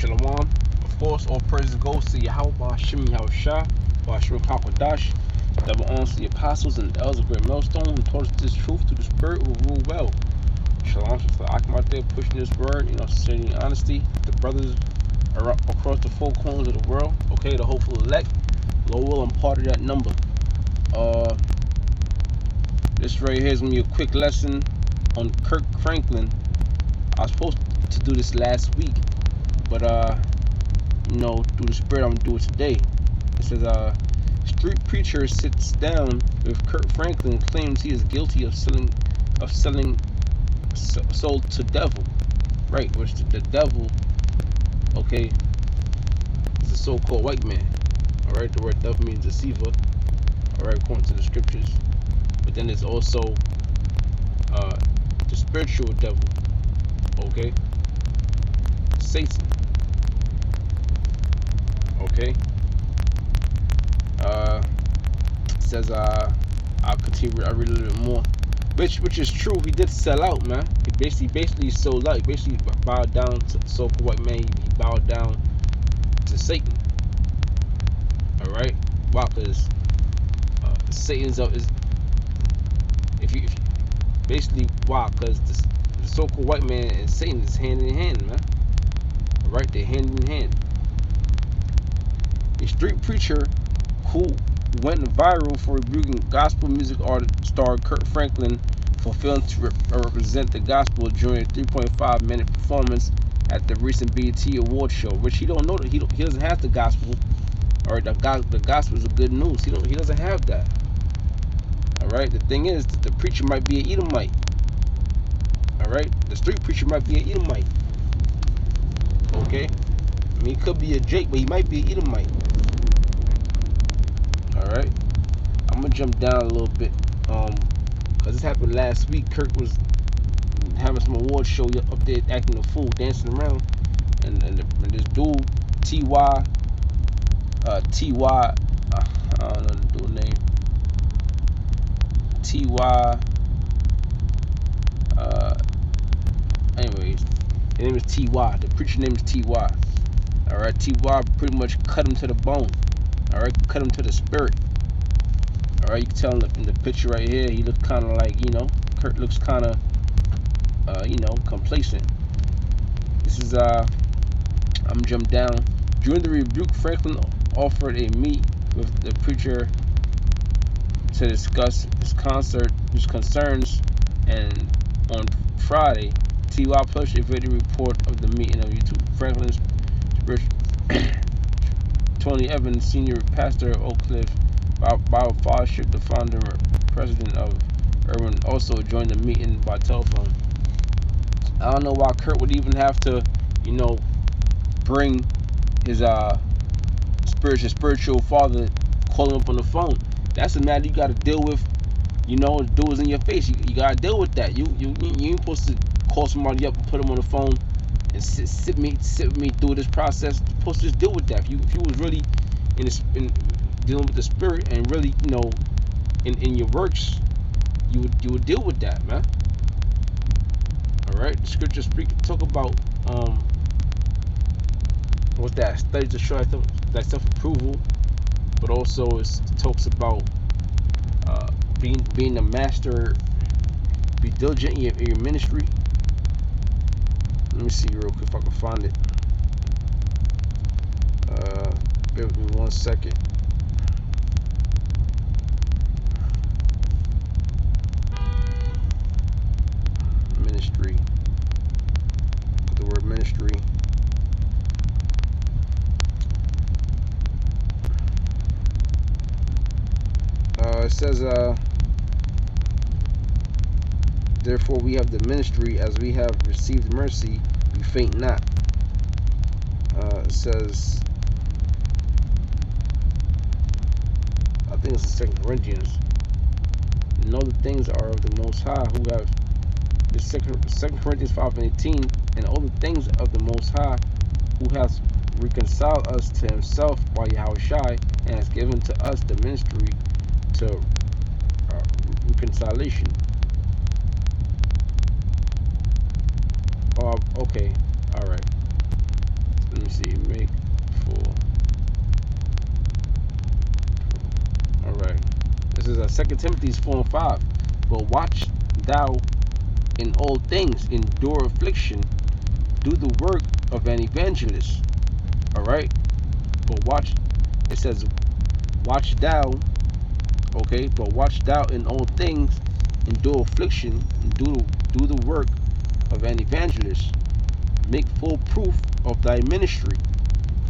Shalom. Of course, all praises goes to Yahweh, Ba'ashim Yahushua, Ba'ashim Hakwadash, double honors to the apostles and the elders of Great Millstone who taught us this truth through the Spirit who rule well. Shalom to the Akim out there pushing this word, sincerity and honesty. The brothers are across the four corners of the world, okay, the hopeful elect. Lord will, I'm part of that number. This right here is going to be a quick lesson on Kirk Franklin. I was supposed to do this last week, but through the Spirit I'm gonna do it today. It says street preacher sits down with Kirk Franklin and claims he is guilty of selling soul to devil. Right, which the devil, okay, is a so-called white man. Alright, the word devil means deceiver, alright, according to the scriptures. But then there's also the spiritual devil, okay, Satan. Okay. Says I'll continue. I read a little bit more, which is true. He did sell out, man. He basically sold out. He basically bowed down to the so-called white man. He bowed down to Satan. All right. Why? Because Satan's up is if you basically why? Because the so-called white man and Satan is hand in hand, man. All right, they're hand in hand. A street preacher who went viral for rebuking gospel music artist star Kirk Franklin for failing to represent the gospel during a 3.5-minute performance at the recent BET Award show, which he don't know that he doesn't have the gospel, or the gospel is a good news. He doesn't have that. All right. The thing is that the preacher might be an Edomite. All right. The street preacher might be an Edomite. Okay. I mean, he could be a Jake, but he might be an Edomite. Alright. I'm going to jump down a little bit. Because this happened last week. Kirk was having some award show up there acting a fool, dancing around. And this dude, T.Y. I don't know the dude's name. T.Y. Anyways, his name is T.Y. The preacher's name is T.Y. Alright, T.Y. pretty much cut him to the bone. Alright, cut him to the spirit. Alright, you can tell in the picture right here, he looks kind of like, Kirk looks kind of, complacent. This is, I'm jumped down. During the rebuke, Franklin offered a meet with the preacher to discuss his concerns, and on Friday, T.Y. published a video report of the meeting on YouTube. Franklin's Tony Evans, senior pastor of Oak Cliff Bible Fellowship, the founder and president of Irwin, also joined the meeting by telephone. I don't know why Kirk would even have to, bring his spiritual father, call him up on the phone. That's a matter you got to deal with. Dudes in your face. You got to deal with that. You ain't supposed to call somebody up and put him on the phone and sit with me through this process. You're supposed to just deal with that. If you was really in dealing with the spirit and really, in your works, you would deal with that, man. All right. The scriptures talk about what's that? Study to show that self-approval, but also it talks about being a master. Be diligent in your ministry. Let me see real quick if I can find it. Bear with me 1 second. Ministry. Put the word ministry. It says, therefore we have the ministry, as we have received mercy, we faint not. It says, I think it's in 2 Corinthians. Know the things are of the Most High, who have, this 2 Corinthians 5:18, and all the things of the Most High, who has reconciled us to himself by Yahushua, and has given to us the ministry to reconciliation. Okay, alright. Let me see. Make full. All right. This is 2 Timothy 4:5. But watch thou in all things, endure affliction, do the work of an evangelist. All right. But watch. It says, watch thou. Okay. But watch thou in all things, endure affliction, and do the work of an evangelist. Make full proof of thy ministry.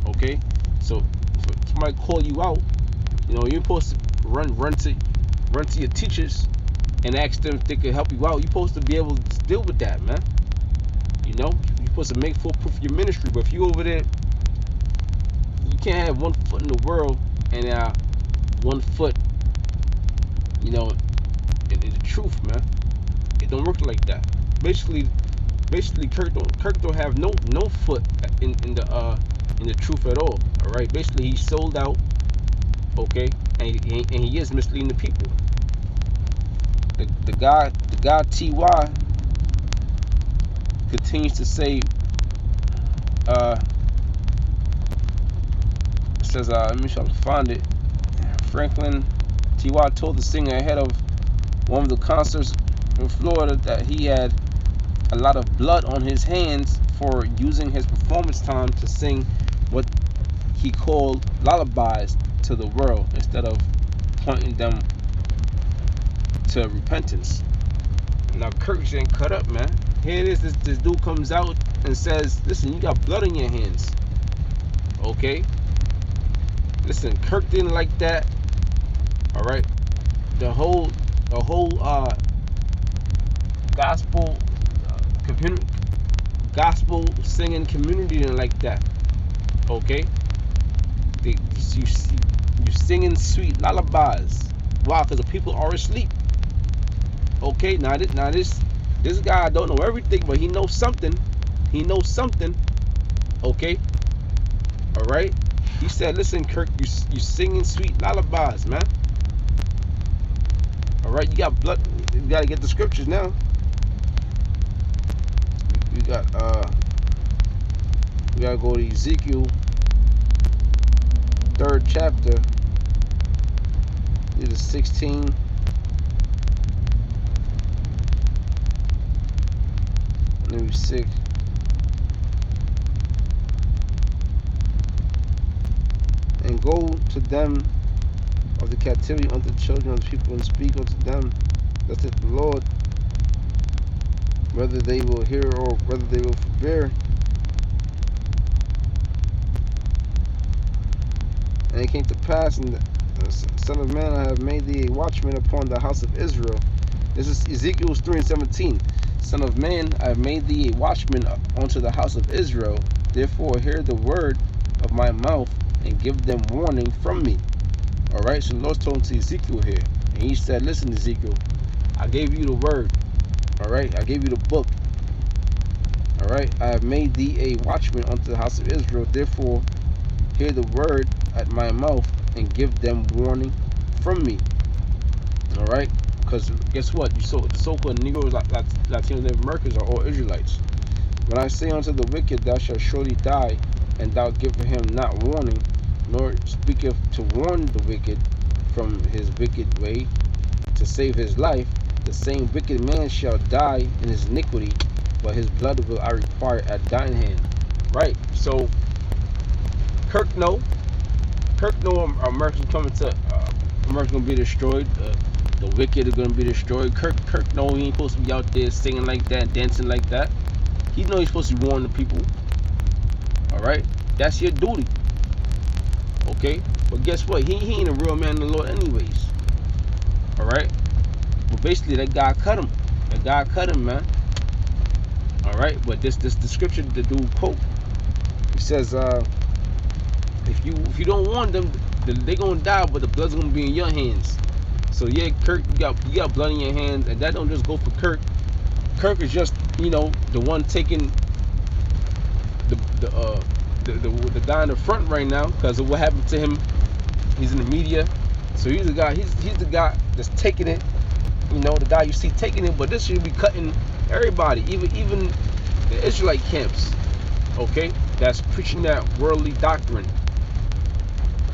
Okay. So if somebody call you out, you're supposed to run to your teachers and ask them if they can help you out. You're supposed to be able to deal with that, man. You're supposed to make full proof of your ministry. But if you over there, you can't have one foot in the world and 1 foot, in the truth, man. It don't work like that. Basically, Kirk don't have no foot in the truth at all. All right. Basically, he's sold out. Okay, and he is misleading the people. The guy Ty continues to say, it says, let me try to find it. Franklin Ty told the singer ahead of one of the concerts in Florida that he had a lot of blood on his hands for using his performance time to sing what he called lullabies to the world instead of pointing them to repentance. Now Kirk's getting cut up, man. Here it is, this dude comes out and says, listen, you got blood on your hands. Okay? Listen, Kirk didn't like that. Alright? The whole gospel singing community didn't like that. Okay? You singing sweet lullabies. Why? Because the people are asleep. Okay, now this guy don't know everything, but he knows something. He knows something. Okay. All right. He said, "Listen, Kirk, you singing sweet lullabies, man. All right, you got blood. You gotta get the scriptures now. We gotta go to Ezekiel 3rd chapter. It is 16. Maybe 6. And go to them of the captivity unto the children of the people, and speak unto them, thus saith the Lord, whether they will hear or whether they will forbear. And it came to pass, in the Son of Man, I have made thee a watchman upon the house of Israel. This is Ezekiel 3:17. Son of man, I have made thee a watchman unto the house of Israel. Therefore hear the word of my mouth, and give them warning from me. Alright, so the Lord's talking to Ezekiel here. And he said, listen, Ezekiel, I gave you the word. Alright, I gave you the book. Alright, I have made thee a watchman unto the house of Israel. Therefore hear the word at my mouth, and give them warning from me. Alright, because guess what? The so-called Negroes, Latinos, Native Americans are all Israelites. When I say unto the wicked, thou shalt surely die, and thou givest him not warning, nor speaketh to warn the wicked from his wicked way, to save his life, the same wicked man shall die in his iniquity, but his blood will I require at thine hand. Right, so Kirk know America's coming to, America's gonna be destroyed. The wicked are gonna be destroyed. Kirk know he ain't supposed to be out there singing like that, dancing like that. He know he's supposed to be warning the people. All right, that's your duty. Okay, but guess what? He ain't a real man in the Lord, anyways. All right, but basically that guy cut him. Man. All right, but this the scripture the dude quote. It says, if you don't warn them, they gonna die, but the blood's gonna be in your hands. So yeah, Kirk, you got blood in your hands, and that don't just go for Kirk. Kirk is just, the one taking the guy in the front right now because of what happened to him. He's in the media, so he's the guy. He's the guy that's taking it. The guy you see taking it, but this should be cutting everybody, even the Israelite camps. Okay, that's preaching that worldly doctrine.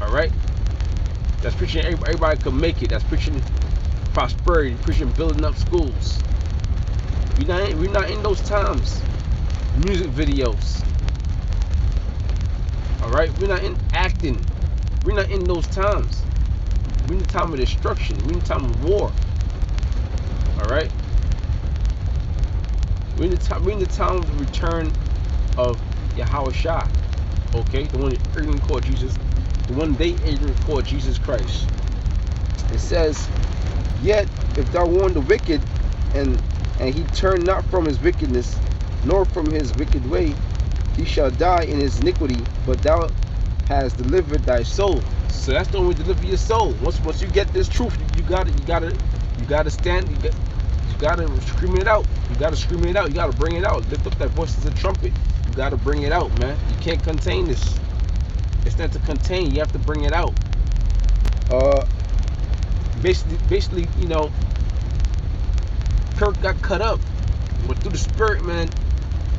All right, that's preaching everybody could make it. That's preaching prosperity, preaching building up schools. We're not in those times. Music videos. All right, we're not in acting. We're not in those times. We're in the time of destruction. We're in the time of war. All right. We're in the time of the return of Yahweh Shah. Okay, the one that ignorantly called Jesus, the one they ignorantly called Jesus Christ. It says, "Yet if thou warn the wicked, and he turn not from his wickedness, nor from his wicked way, he shall die in his iniquity. But thou hast delivered thy soul." So that's the only way to deliver your soul. Once you get this truth, you gotta stand. You gotta scream it out. You gotta scream it out. You gotta bring it out. Lift up that voice as a trumpet. You gotta bring it out, man. You can't contain this. It's not to contain. You have to bring it out. Basically, you know, Kirk got cut up, but through the Spirit, man,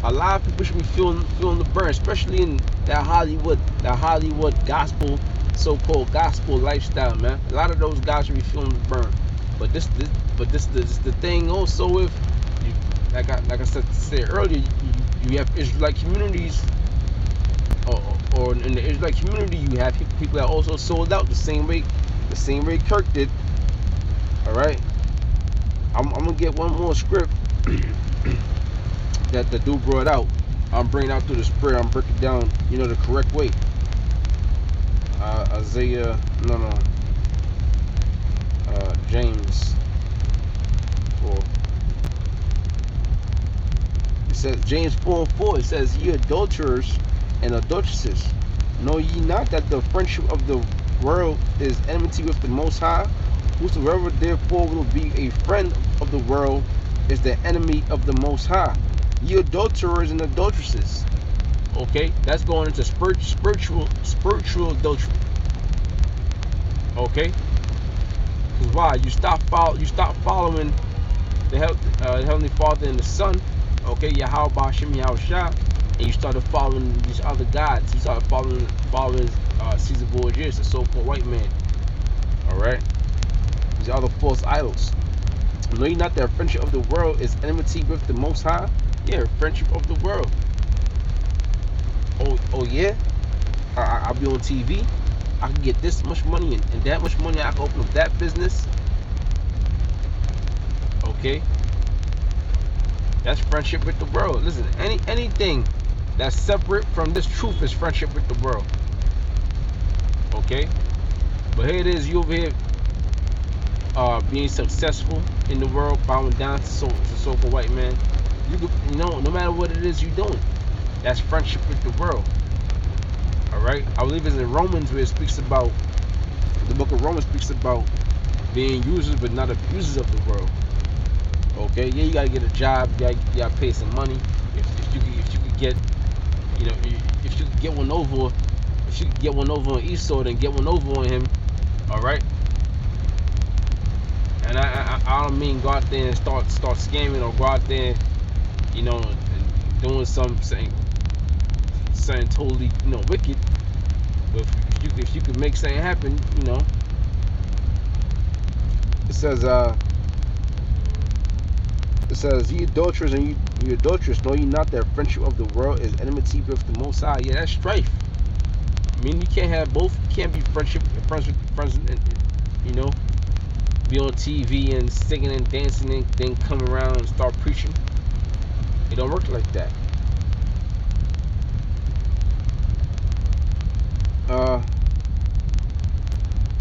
a lot of people should be feeling the burn, especially in that Hollywood gospel, so-called gospel lifestyle, man. A lot of those guys should be feeling the burn. But this the thing also. If you, like I said earlier, you have Israelite communities, or in the Israelite community, you have people that also sold out the same way Kirk did. All right, I'm gonna get one more script that the dude brought out. I'm bringing out through the Spirit. I'm breaking down, you know, the correct way. James 4. It says, James 4:4. It says, "Ye adulterers and adulteresses, know ye not that the friendship of the world is enmity with the Most High? Whosoever therefore will be a friend of the world is the enemy of the Most High. Ye adulterers and adulteresses." Okay, that's going into spiritual adultery. Okay, because why? You stop following the Heavenly Father and the Son. Okay, Yahweh Ba'Shem Yahweh Shah, and you started following these other gods. You started following Caesar Borgias, the so-called white man. All right, these other false idols. Know ye not that friendship of the world is enmity with the Most High? Yeah, friendship of the world. Oh yeah, I'll be on TV. I can get this much money and that much money. I can open up that business. Okay, that's friendship with the world. Listen, anything that's separate from this truth is friendship with the world. Okay, but here it is. You over here being successful in the world, bowing down to so-called white man. You know, no matter what it is you're doing, that's friendship with the world. All right, I believe it's in Romans where it speaks about, the book of Romans speaks about being users but not abusers of the world. Okay, yeah, you gotta get a job, you gotta pay some money. If you could get, you know, if you could get one over on Esau, then get one over on him. All right. And I don't mean go out there and start scamming, or go out there, you know, and doing something totally, you know, wicked. But if you could make something happen, you know. It says, "Ye adulterers and ye adulterers, know ye not that friendship of the world is enmity with the Most High?" Yeah, that's strife. I mean, you can't have both. You can't be friends, and, you know, be on TV and singing and dancing and then come around and start preaching. It don't work like that.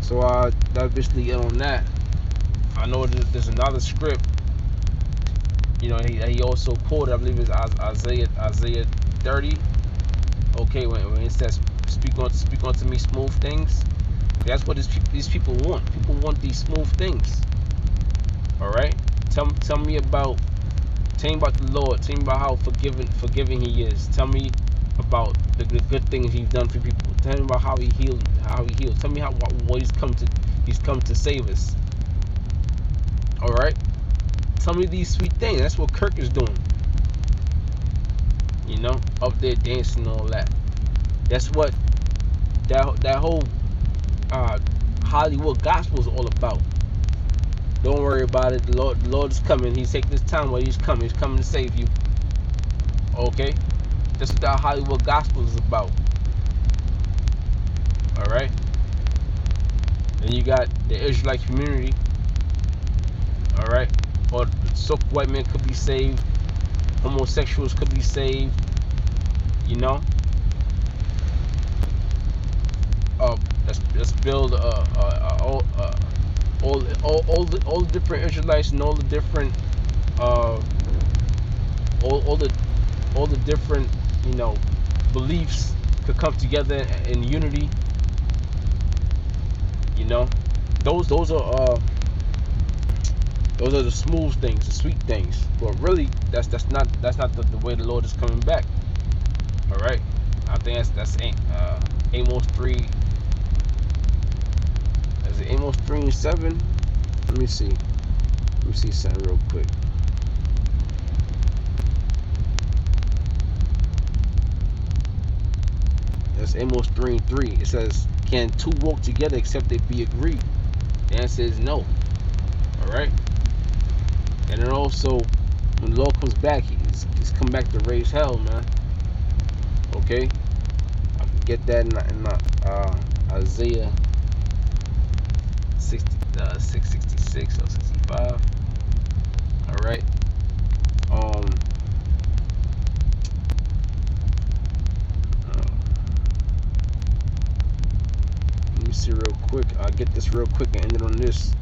So that's basically it on that. I know there's another script, you know, he also quoted, I believe it's Isaiah 30. Okay, when it says, speak unto me smooth things. That's what these people want. People want these smooth things. All right, tell me about the Lord. Tell me about how forgiving He is. Tell me about the good things He's done for people. Tell me about how He healed. Tell me what He's come to save us. All right, tell me these sweet things. That's what Kirk is doing. you know, up there dancing and all that. That's what that whole Hollywood gospel is all about. Don't worry about it. The Lord is coming. He's taking his time while he's coming. He's coming to save you. Okay? That's what that Hollywood gospel is about. Alright? And you got the Israelite community. Alright? Or so white men could be saved. Homosexuals could be saved. You know? Let's build all the different Israelites and all the different all the different, you know, beliefs could come together in unity. You know, those are the smooth things, the sweet things. But really, that's not the way the Lord is coming back. All right, I think that's Amos 3. Is it Amos 3 and 7? Let me see something real quick. That's Amos 3 and 3. It says, "Can two walk together except they be agreed?" The answer is no. Alright? And then also, when the Lord comes back, he's come back to raise hell, man. Okay? I can get that in Isaiah 666 or 65. Alright? Let me see real quick. I'll get this real quick and end it on this.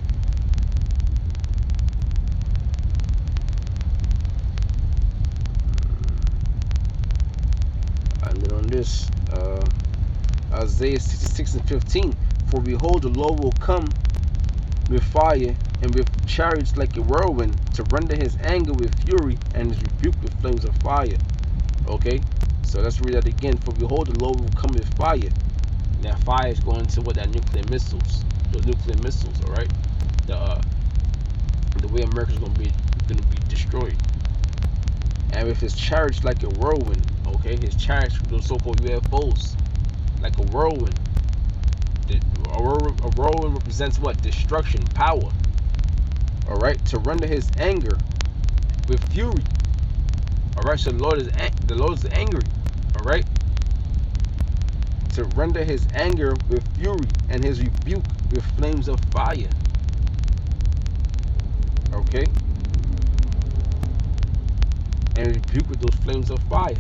Isaiah 66 and 15. "For behold, the Lord will come with fire and with chariots like a whirlwind, to render his anger with fury and his rebuke with flames of fire." Okay, so let's read that again. "For behold, the Lord will come with fire." Now fire is going to what? That nuclear missiles. Those nuclear missiles, all right? The way America's gonna be destroyed. "And with his chariots like a whirlwind." Okay, his chariots, those so-called UFOs, like a whirlwind. A whirlwind represents what? Destruction, power. All right, to render his anger with fury. All right, so the Lord is angry. All right, to render his anger with fury and his rebuke with flames of fire. Okay, and rebuke with those flames of fire.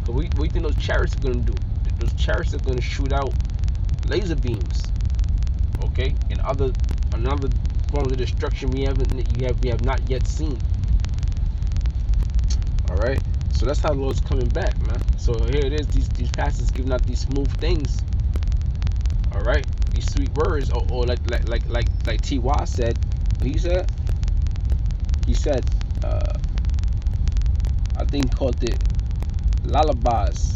So what do you think those chariots are going to do? Those chariots are going to shoot out laser beams. Okay, and another forms of destruction we have not yet seen. All right, so that's how the Lord's coming back, man. So here it is. These pastors giving out these smooth things. All right, these sweet words, or like T.Y. said. He said, I think he called it Lullabies.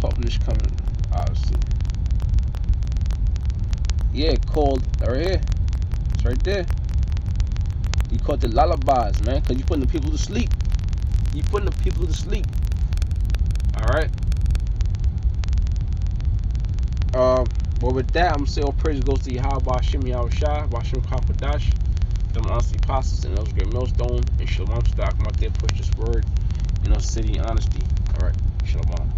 Published coming, obviously. Yeah, called right here. It's right there. He called it Lullabies, man, because you're putting the people to sleep. You're putting the people to sleep. All right. Well, with that, I'm saying all praise goes to Yahweh Shem Yahushua, Washem Kakadash, them honesty apostles, and those great millstone, and Shalom stock. I'm out there push this word, city honesty. All right, Shalom.